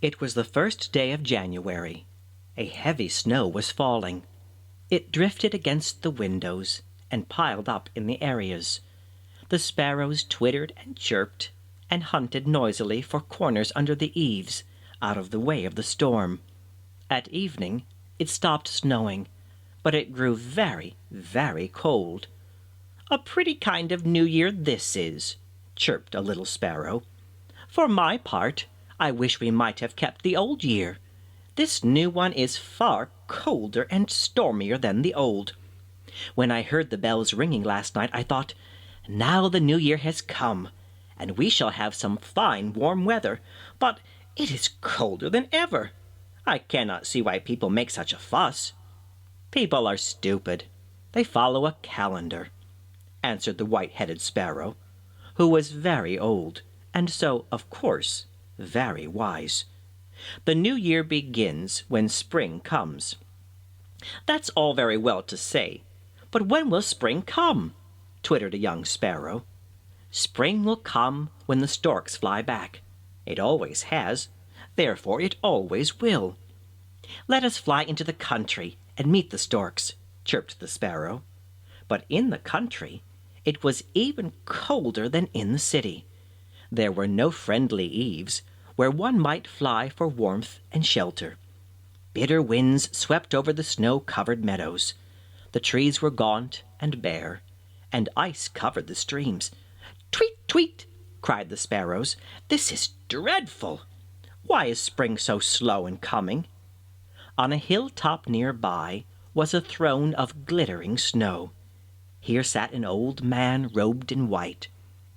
It was the first day of January. A heavy snow was falling. It drifted against the windows and piled up in the areas. The sparrows twittered and chirped and hunted noisily for corners under the eaves, out of the way of the storm. At evening it stopped snowing, but it grew very, very cold. "A pretty kind of New Year this is," chirped a little sparrow. "For my part, I wish we might have kept the old year. This new one is far colder and stormier than the old. When I heard the bells ringing last night, I thought, now the new year has come, and we shall have some fine warm weather, but it is colder than ever. I cannot see why people make such a fuss." "People are stupid. They follow a calendar," answered the white-headed sparrow, who was very old, and so, of course, very wise. "The new year begins when spring comes." "That's all very well to say, but when will spring come?" twittered a young sparrow. "Spring will come when the storks fly back. It always has, therefore it always will." "Let us fly into the country and meet the storks," chirped the sparrow. But in the country it was even colder than in the city. There were no friendly eaves where one might fly for warmth and shelter. Bitter winds swept over the snow-covered meadows. The trees were gaunt and bare, and ice covered the streams. "Tweet, tweet!" cried the sparrows. "This is dreadful! Why is spring so slow in coming?" On a hilltop near by was a throne of glittering snow. Here sat an old man robed in white.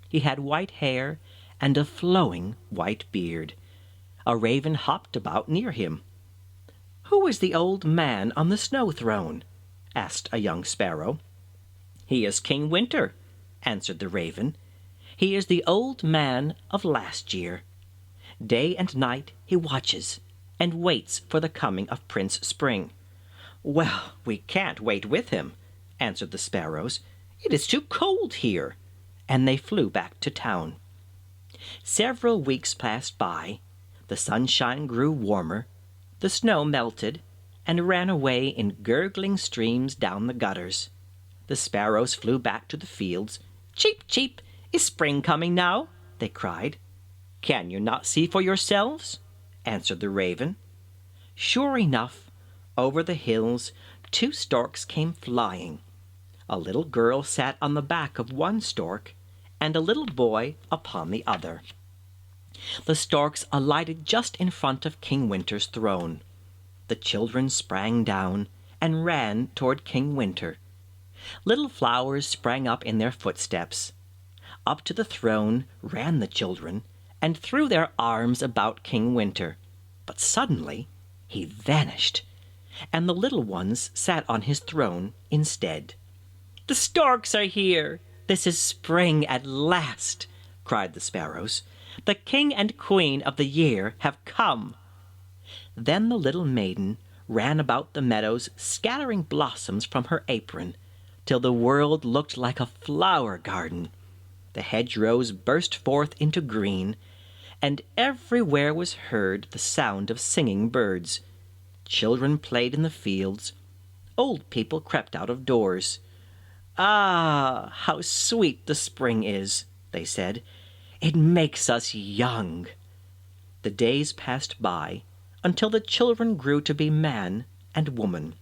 He had white hair and a flowing white beard. A raven hopped about near him. "Who is the old man on the snow throne?" asked a young sparrow. "He is King Winter," answered the raven. "He is the old man of last year. Day and night he watches and waits for the coming of Prince Spring." "Well, we can't wait with him," answered the sparrows. "It is too cold here," and they flew back to town. Several weeks passed by. The sunshine grew warmer. The snow melted and ran away in gurgling streams down the gutters. The sparrows flew back to the fields. "Cheep, cheep! Is spring coming now?" they cried. "Can you not see for yourselves?" answered the raven. Sure enough, over the hills 2 storks came flying. A little girl sat on the back of one stork, and a little boy upon the other. The storks alighted just in front of King Winter's throne. The children sprang down and ran toward King Winter. Little flowers sprang up in their footsteps. Up to the throne ran the children and threw their arms about King Winter. But suddenly he vanished, and the little ones sat on his throne instead. "The storks are here! This is spring at last!" cried the sparrows. "The king and queen of the year have come." Then the little maiden ran about the meadows, scattering blossoms from her apron, till the world looked like a flower garden. The hedgerows burst forth into green, and everywhere was heard the sound of singing birds. Children played in the fields. Old people crept out of doors. "Ah, how sweet the spring is," they said. "It makes us young." The days passed by until the children grew to be man and woman.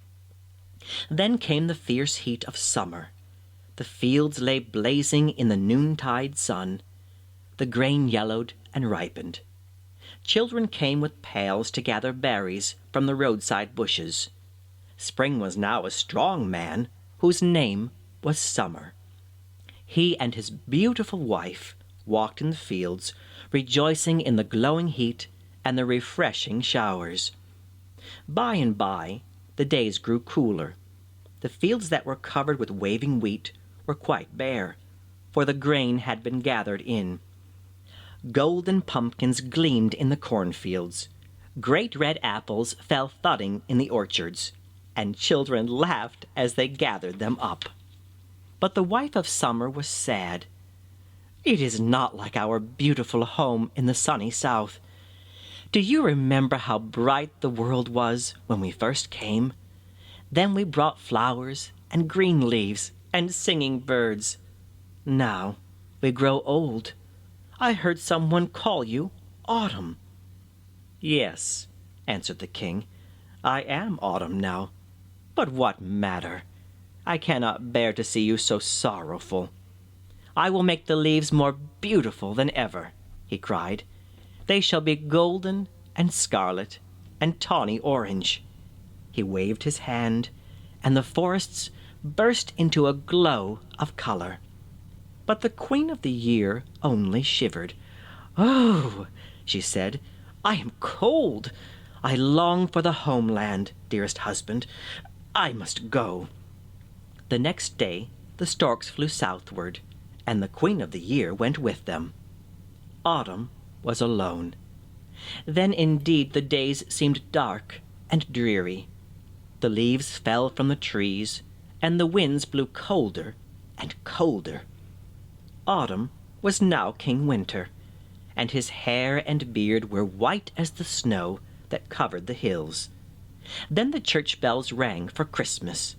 Then came the fierce heat of summer. The fields lay blazing in the noontide sun. The grain yellowed and ripened. Children came with pails to gather berries from the roadside bushes. Spring was now a strong man whose name was Summer. He and his beautiful wife walked in the fields, rejoicing in the glowing heat and the refreshing showers. By and by, the days grew cooler. The fields that were covered with waving wheat were quite bare, for the grain had been gathered in. Golden pumpkins gleamed in the cornfields. Great red apples fell thudding in the orchards, and children laughed as they gathered them up. But the wife of Summer was sad. "It is not like our beautiful home in the sunny south. Do you remember how bright the world was when we first came? Then we brought flowers and green leaves and singing birds. Now we grow old. I heard someone call you Autumn." "Yes," answered the king, "I am Autumn now. But what matter? I cannot bear to see you so sorrowful. I will make the leaves more beautiful than ever," he cried. "They shall be golden and scarlet and tawny orange." He waved his hand, and the forests burst into a glow of color. But the Queen of the Year only shivered. "Oh," she said, "I am cold. I long for the homeland, dearest husband. I must go." The next day the storks flew southward, and the Queen of the Year went with them. Autumn was alone. Then indeed the days seemed dark and dreary. The leaves fell from the trees, and the winds blew colder and colder. Autumn was now King Winter, and his hair and beard were white as the snow that covered the hills. Then the church bells rang for Christmas.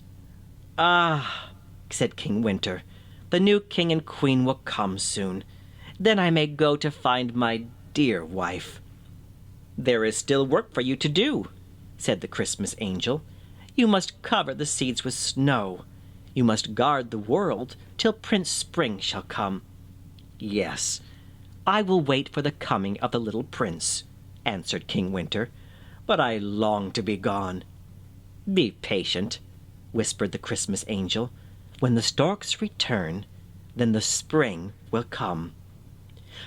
"Ah," said King Winter, "the new king and queen will come soon. Then I may go to find my dear wife." "There is still work for you to do," said the Christmas angel. "You must cover the seeds with snow. You must guard the world till Prince Spring shall come." "Yes, I will wait for the coming of the little prince," answered King Winter, "but I long to be gone." "Be patient," whispered the Christmas angel. "When the storks return, then the spring will come."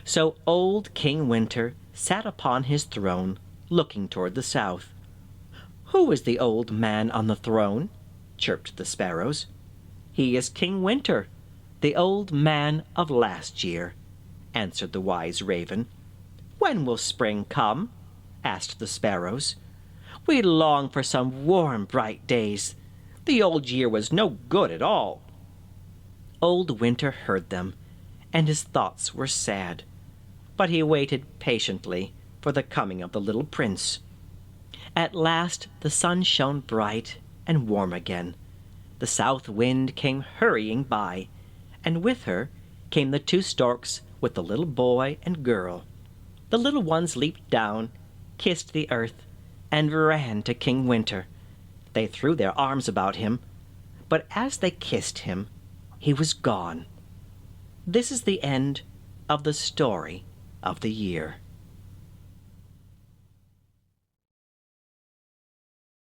So old King Winter sat upon his throne, looking toward the south. "Who is the old man on the throne?" chirped the sparrows. "He is King Winter, the old man of last year," answered the wise raven. "When will spring come?" asked the sparrows. "We long for some warm, bright days. The old year was no good at all." Old Winter heard them, and his thoughts were sad. But he waited patiently for the coming of the little prince. At last the sun shone bright and warm again. The south wind came hurrying by, and with her came the two storks with the little boy and girl. The little ones leaped down, kissed the earth, and ran to King Winter. They threw their arms about him, but as they kissed him, he was gone. This is the end of the story of the year.